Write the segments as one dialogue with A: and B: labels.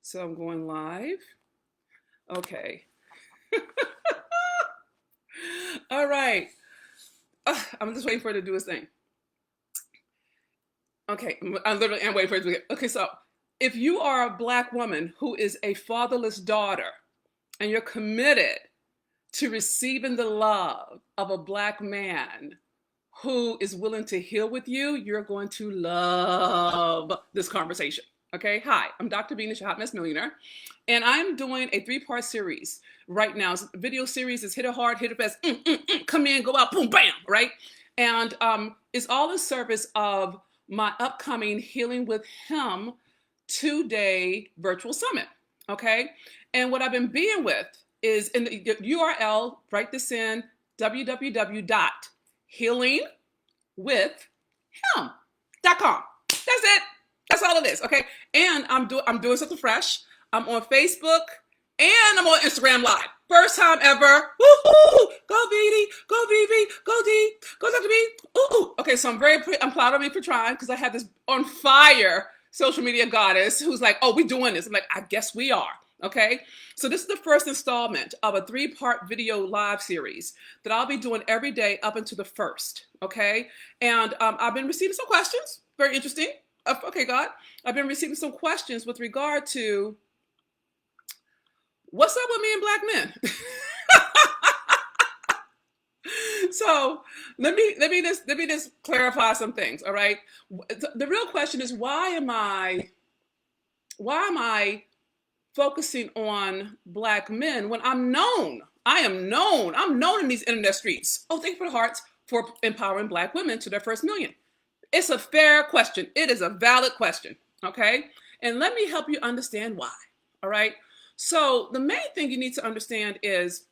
A: So I'm going live. Okay. All right. I'm just waiting for it to do his thing. Okay. I literally am waiting for it to get. Okay. So if you are a Black woman who is a fatherless daughter and you're committed to receiving the love of a Black man who is willing to heal with you, you're going to love this conversation. Okay, hi, I'm Dr. Venus, your hot mess millionaire, and I'm doing a three-part series right now. Video series is hit it hard, hit it fast, come in, go out, boom, bam, right? And it's all in service of my upcoming Healing with Him 2-day virtual summit. Okay, and what I've been being with is in the URL. Write this in: www.healingwithhim.com. That's it. That's all it is. Okay. And I'm doing something fresh. I'm on Facebook and I'm on Instagram Live. First time ever. Woo-hoo! Go BD, go BB, go D, go Dr. B. Ooh. Okay, so I'm proud of me for trying, because I have this on fire social media goddess who's like, oh, we doing this. I'm like, I guess we are. Okay, so this is the first installment of a 3-part video live series that I'll be doing every day up until the 1st. Okay, and I've been receiving some questions. Very interesting. Okay, God, I've been receiving some questions with regard to what's up with me and Black men. So let me just clarify some things. All right, the real question is, why am I focusing on Black men when I'm known in these internet streets. Oh, thank you for the hearts for empowering Black women to their first million. It's a fair question. It is a valid question. Okay. And let me help you understand why. All right. So the main thing you need to understand is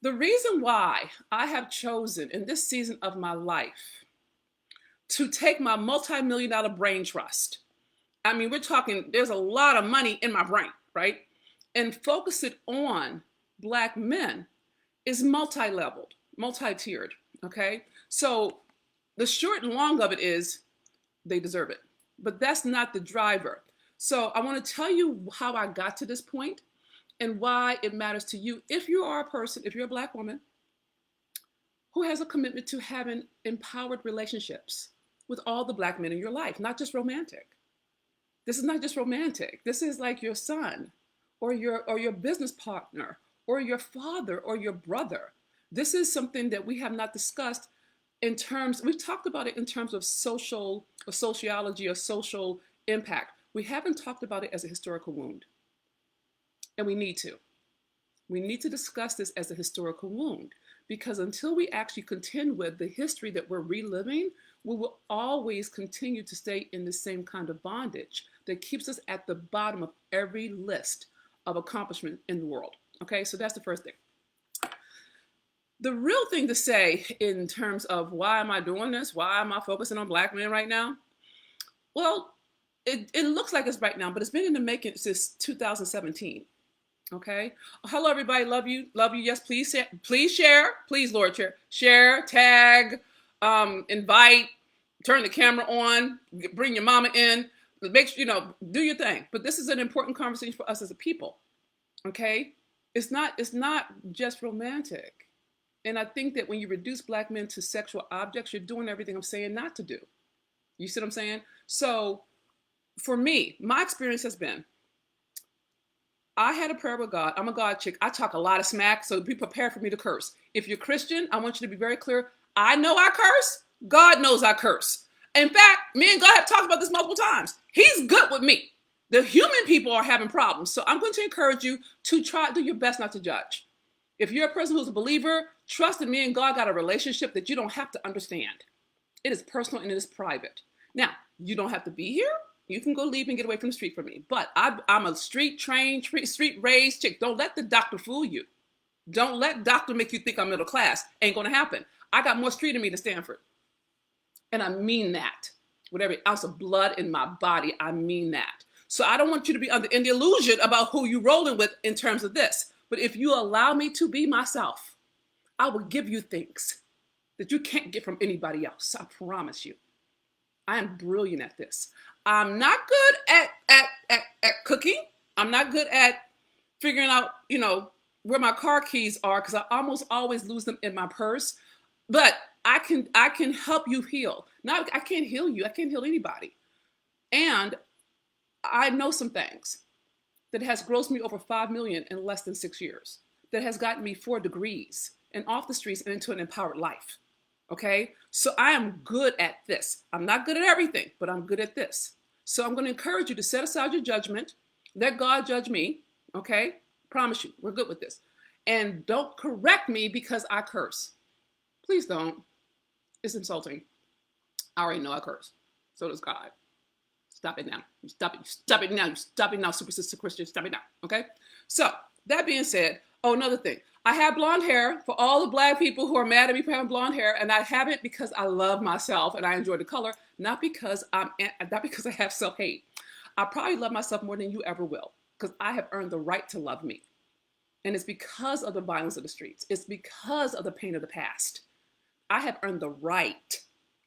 A: the reason why I have chosen in this season of my life to take my multi-million-dollar brain trust. I mean, we're talking, there's a lot of money in my brain, right? And focus it on Black men is multi-leveled, multi-tiered, okay? So the short and long of it is they deserve it, but that's not the driver. So I want to tell you how I got to this point and why it matters to you if you are a person, if you're a Black woman who has a commitment to having empowered relationships with all the Black men in your life, not just romantic. This is not just romantic. This is like your son or your business partner or your father or your brother. This is something that we have not discussed in terms, we've talked about it in terms of social or sociology or social impact. We haven't talked about it as a historical wound. And we need to. We need to discuss this as a historical wound, because until we actually contend with the history that we're reliving, we will always continue to stay in the same kind of bondage that keeps us at the bottom of every list of accomplishment in the world. Okay, so that's the first thing. The real thing to say in terms of why am I doing this? Why am I focusing on Black men right now? Well, it looks like it's right now, but it's been in the making since 2017. Okay. Hello, everybody. Love you. Love you. Yes, please share. Please, Lord, share, tag, invite, turn the camera on, bring your mama in, make sure, do your thing. But this is an important conversation for us as a people. Okay. It's not just romantic. And I think that when you reduce Black men to sexual objects, you're doing everything I'm saying not to do. You see what I'm saying? So for me, my experience has been, I had a prayer with God. I'm a God chick. I talk a lot of smack, so be prepared for me to curse. If you're Christian, I want you to be very clear. I know I curse. God knows I curse. In fact, me and God have talked about this multiple times. He's good with me. The human people are having problems. So I'm going to encourage you to do your best not to judge. If you're a person who's a believer, trust that me and God got a relationship that you don't have to understand. It is personal and it is private. Now, you don't have to be here. You can go leave and get away from the street from me. But I'm a street-trained, street-raised chick. Don't let the doctor fool you. Don't let doctor make you think I'm middle class. Ain't going to happen. I got more street in me than Stanford. And I mean that. With every ounce of blood in my body, I mean that. So I don't want you to be under any illusion about who you're rolling with in terms of this. But if you allow me to be myself, I will give you things that you can't get from anybody else. I promise you. I am brilliant at this. I'm not good at cooking. I'm not good at figuring out, where my car keys are because I almost always lose them in my purse. But I can help you heal. Not I can't heal you. I can't heal anybody. And I know some things that has grossed me over 5 million in less than 6 years. That has gotten me 4 degrees and off the streets and into an empowered life. Okay? So I am good at this. I'm not good at everything, but I'm good at this. So I'm going to encourage you to set aside your judgment. Let God judge me. Okay? Promise you, we're good with this. And don't correct me because I curse. Please don't. It's insulting. I already know I curse. So does God. Stop it now. Stop it. Stop it now. Stop it now, Super Sister Christian. Stop it now. Okay? So, that being said, another thing. I have blonde hair for all the black people who are mad at me for having blonde hair, and I have it because I love myself and I enjoy the color, not because I have self-hate. I probably love myself more than you ever will because I have earned the right to love me. And it's because of the violence of the streets. It's because of the pain of the past. I have earned the right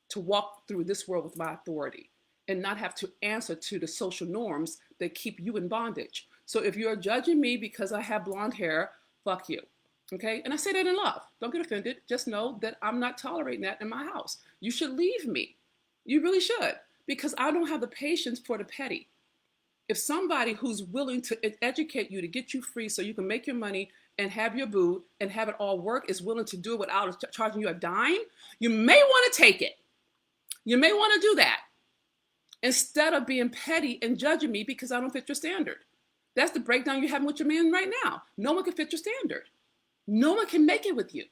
A: to walk through this world with my authority and not have to answer to the social norms that keep you in bondage. So if you're judging me because I have blonde hair, fuck you. Okay? And I say that in love. Don't get offended. Just know that I'm not tolerating that in my house. You should leave me. You really should. Because I don't have the patience for the petty. If somebody who's willing to educate you to get you free so you can make your money and have your boo and have it all work is willing to do it without charging you a dime, you may want to take it. You may want to do that instead of being petty and judging me because I don't fit your standard. That's the breakdown you're having with your man right now. No one can fit your standard. No one can make it with you.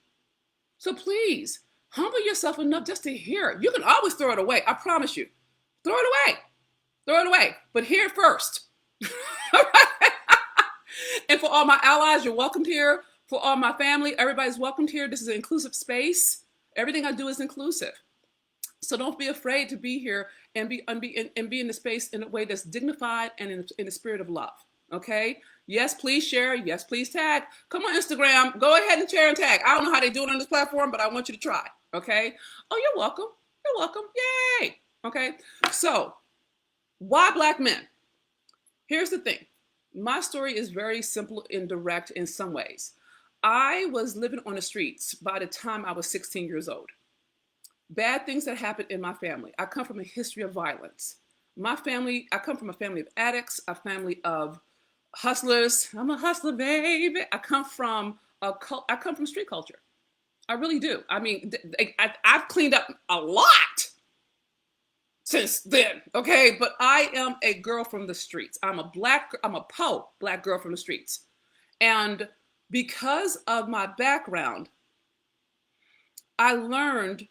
A: So please, humble yourself enough just to hear it. You can always throw it away. I promise you. Throw it away. Throw it away. But hear it first. And for all my allies, you're welcomed here. For all my family, everybody's welcomed here. This is an inclusive space. Everything I do is inclusive. So don't be afraid to be here and be in the space in a way that's dignified and in the spirit of love. Okay? Yes, please share. Yes, please tag. Come on Instagram. Go ahead and share and tag. I don't know how they do it on this platform, but I want you to try. Okay? Oh, you're welcome. You're welcome. Yay. Okay? So, why black men? Here's the thing. My story is very simple and direct in some ways. I was living on the streets by the time I was 16 years old. Bad things that happened in my family. I come from a history of violence. I come from a family of addicts, a family of hustlers. I'm a hustler, baby. I come from street culture. I really do. I mean, I've cleaned up a lot since then, okay? But I am a girl from the streets. I'm a black girl from the streets. And because of my background, I learned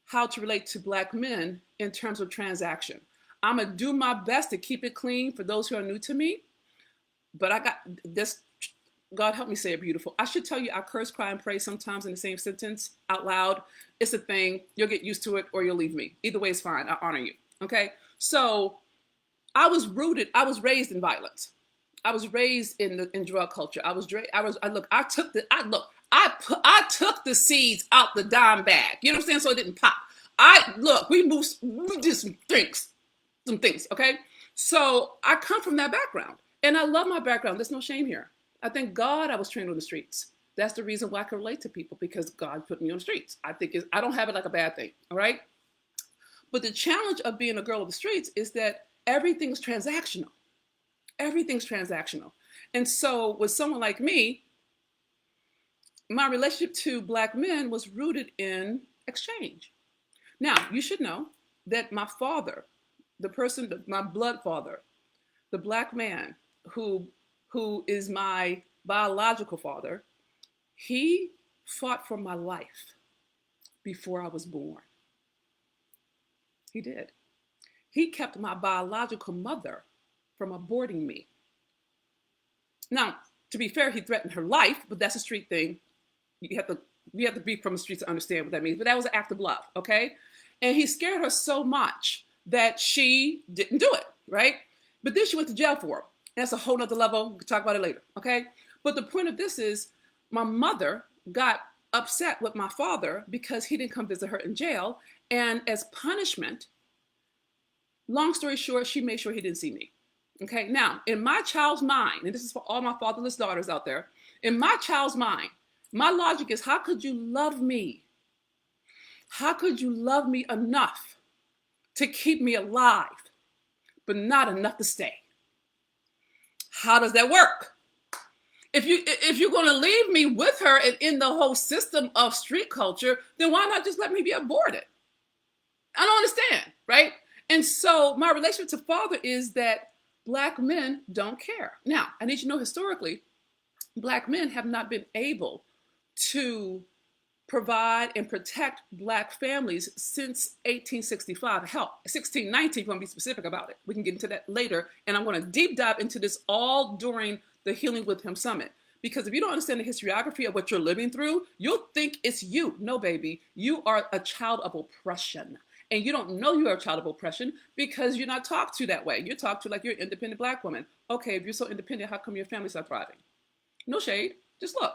A: how to relate to black men in terms of transaction. I'm gonna do my best to keep it clean for those who are new to me, but I got this, God help me say it beautiful. I should tell you I curse, cry, and pray sometimes in the same sentence out loud. It's a thing. You'll get used to it or you'll leave me. Either way is fine. I honor you. Okay? So I was raised in violence. I was raised in drug culture. I took the seeds out the dime bag. You know what I'm saying? So it didn't pop. We did some things, okay? So I come from that background and I love my background. There's no shame here. I thank God I was trained on the streets. That's the reason why I can relate to people because God put me on the streets. I don't have it like a bad thing, all right? But the challenge of being a girl of the streets is that everything's transactional. Everything's transactional. And so with someone like me, my relationship to black men was rooted in exchange. Now, you should know that my father, my blood father, the black man who is my biological father, he fought for my life before I was born. He did. He kept my biological mother from aborting me. Now, to be fair, he threatened her life, but that's a street thing. You have to be from the streets to understand what that means. But that was an act of love, okay? And he scared her so much that she didn't do it, right? But then she went to jail for it. And that's a whole nother level. We can talk about it later, okay? But the point of this is my mother got upset with my father because he didn't come visit her in jail. And as punishment, long story short, she made sure he didn't see me. Okay, now in my child's mind, and this is for all my fatherless daughters out there, in my child's mind, my logic is, how could you love me? How could you love me enough to keep me alive, but not enough to stay? How does that work? If you're going to leave me with her and in the whole system of street culture, then why not just let me be aborted? I don't understand, right? And so my relationship to father is that Black men don't care. Now, I need you to know historically, Black men have not been able to provide and protect Black families since 1865. Hell, 1619, if you want to be specific about it. We can get into that later. And I'm going to deep dive into this all during the Healing with Him Summit. Because if you don't understand the historiography of what you're living through, you'll think it's you. No, baby, you are a child of oppression. And you don't know you are a child of oppression because you're not talked to that way. You're talked to like you're an independent Black woman. Okay, if you're so independent, how come your family's not thriving? No shade, just look.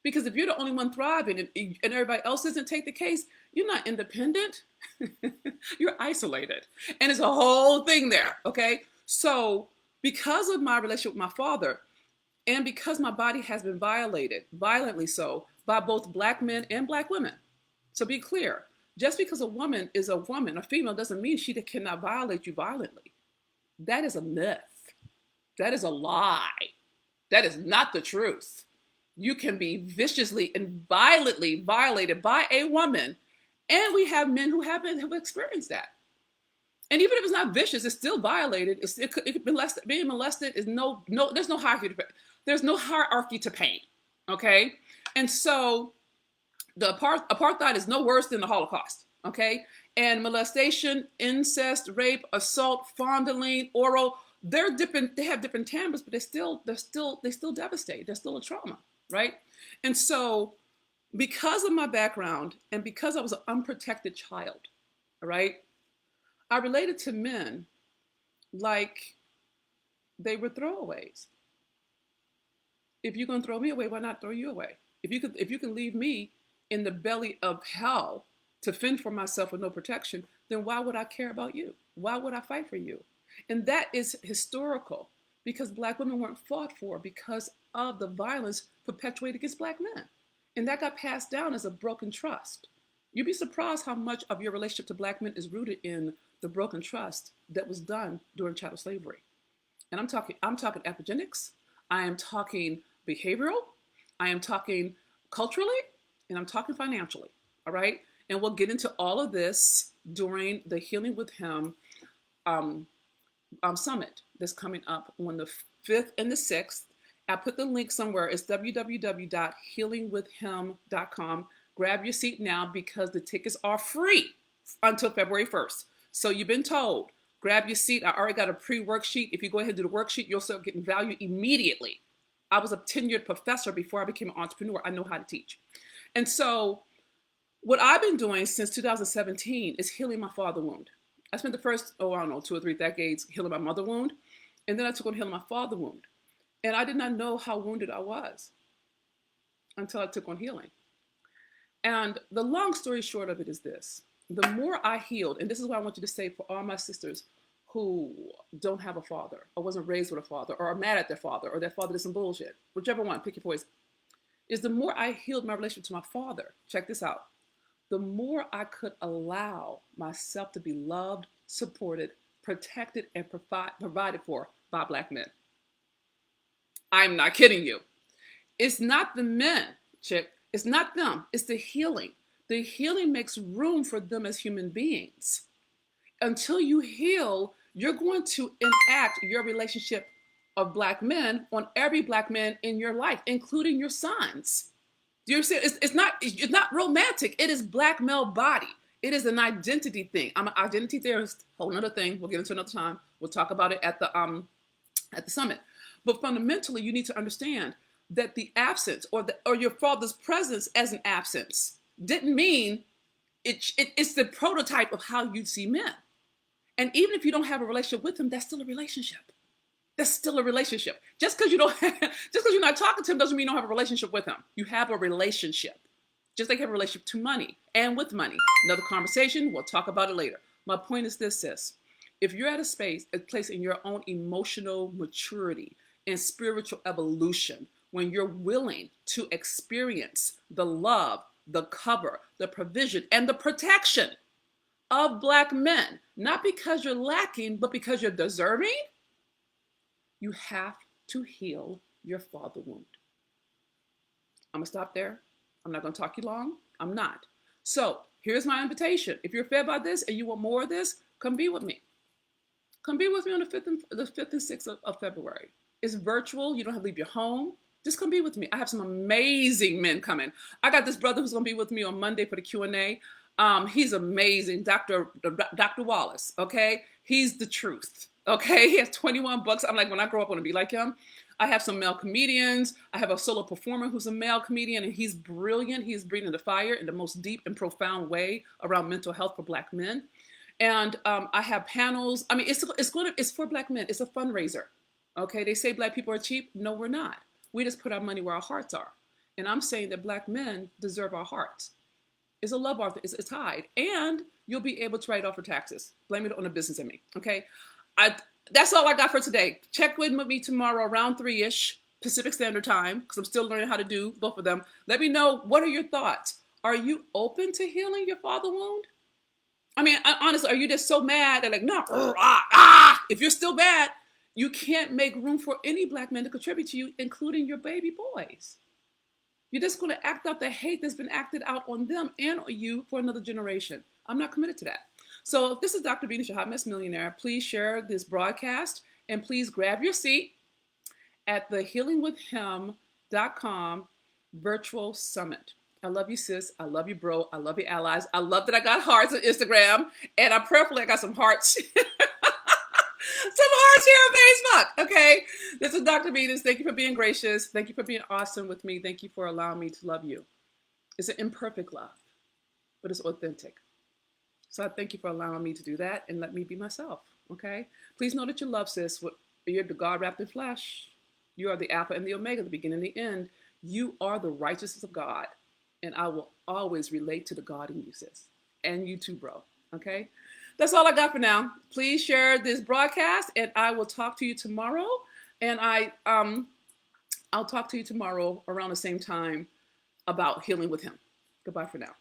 A: Because if you're the only one thriving and everybody else doesn't take the case, you're not independent. You're isolated. And it's a whole thing there, okay? So because of my relationship with my father, and because my body has been violated, violently so, by both Black men and Black women. So be clear, just because a woman is a woman, a female, doesn't mean she cannot violate you violently. That is a myth. That is a lie. That is not the truth. You can be viciously and violently violated by a woman, and we have men who have experienced that. And even if it's not vicious, it's still violated. It could be being molested is there's no hierarchy. There's no hierarchy to pain. Okay, and so the apartheid is no worse than the Holocaust. Okay, and molestation, incest, rape, assault, fondling, oral. They have different timbres, but they still devastate. They're still a trauma, right? And so, because of my background and because I was an unprotected child, right, I related to men like they were throwaways. If you're gonna throw me away, why not throw you away? If you can leave me in the belly of hell to fend for myself with no protection, then why would I care about you? Why would I fight for you? And that is historical because Black women weren't fought for because of the violence perpetuated against Black men. And that got passed down as a broken trust. You'd be surprised how much of your relationship to Black men is rooted in the broken trust that was done during chattel slavery. And I'm talking epigenetics, I am talking behavioral, I am talking culturally, and I'm talking financially, all right? And we'll get into all of this during the Healing with Him Summit that's coming up on the 5th and the 6th. I put the link somewhere. It's www.healingwithhim.com. Grab your seat now because the tickets are free until February 1st. So you've been told, grab your seat. I already got a pre-worksheet. If you go ahead and do the worksheet, you'll start getting value immediately. I was a tenured professor before I became an entrepreneur. I know how to teach. And so what I've been doing since 2017 is healing my father wound. I spent the first, 2 or 3 decades healing my mother wound. And then I took on healing my father wound. And I did not know how wounded I was until I took on healing. And the long story short of it is this. The more I healed, and this is what I want you to say for all my sisters who don't have a father or wasn't raised with a father or are mad at their father or their father did some bullshit, whichever one, pick your poison, is the more I healed my relationship to my father, check this out, the more I could allow myself to be loved, supported, protected, and provided for by Black men. I'm not kidding you. It's not the men, chick. It's not them. It's the healing. The healing makes room for them as human beings. Until you heal, you're going to enact your relationship of Black men on every Black man in your life, including your sons. Do you understand? It's not romantic. It is Black male body. It is an identity thing. I'm an identity theorist. Whole another thing. We'll get into another time. We'll talk about it at the summit. But fundamentally, you need to understand that the absence or your father's presence as an absence didn't mean it's the prototype of how you see men. And even if you don't have a relationship with him, that's still a relationship. That's still a relationship. Just because you're not talking to him doesn't mean you don't have a relationship with him. You have a relationship. Just like you have a relationship to money and with money. Another conversation, we'll talk about it later. My point is this, sis. if you're at a place in your own emotional maturity and spiritual evolution, when you're willing to experience the love, the cover, the provision, and the protection of Black men, not because you're lacking, but because you're deserving, you have to heal your father wound. I'm gonna stop there. I'm not gonna talk you long. I'm not. So here's my invitation. If you're fed by this and you want more of this, come be with me. Come be with me on the 5th and 6th of February. It's virtual. You don't have to leave your home. Just come be with me. I have some amazing men coming. I got this brother who's gonna be with me on Monday for the Q&A. He's amazing, Dr. Wallace, okay? He's the truth, okay? He has 21 books. I'm like, when I grow up, I want to be like him. I have some male comedians. I have a solo performer who's a male comedian, and he's brilliant. He's breathing the fire in the most deep and profound way around mental health for Black men. And I have panels. I mean, it's for Black men. It's a fundraiser, okay? They say Black people are cheap. No, we're not. We just put our money where our hearts are. And I'm saying that Black men deserve our hearts. It's a love offer. It's tied. And you'll be able to write off for taxes. Blame it on the business and me, okay? That's all I got for today. Check in with me tomorrow around 3-ish Pacific Standard Time, because I'm still learning how to do both of them. Let me know, what are your thoughts? Are you open to healing your father wound? I mean, honestly, are you just so mad that like, no, if you're still mad, you can't make room for any Black men to contribute to you, including your baby boys. You're just going to act out the hate that's been acted out on them and on you for another generation. I'm not committed to that. So if this is Dr. Venus, your Hot Mess Millionaire, please share this broadcast and please grab your seat at the healingwithhim.com virtual summit. I love you, sis. I love you, bro. I love you, allies. I love that I got hearts on Instagram, and prayerfully I got some hearts. Some hearts here on Facebook, okay? This is Dr. Venus. Thank you for being gracious. Thank you for being awesome with me. Thank you for allowing me to love you. It's an imperfect love, but it's authentic. So I thank you for allowing me to do that and let me be myself, okay? Please know that you love, sis. You're the God wrapped in flesh. You are the Alpha and the Omega, the beginning and the end. You are the righteousness of God, and I will always relate to the God in you, sis. And you too, bro, okay? That's all I got for now. Please share this broadcast, and I will talk to you tomorrow. And I'll talk to you tomorrow around the same time about healing with him. Goodbye for now.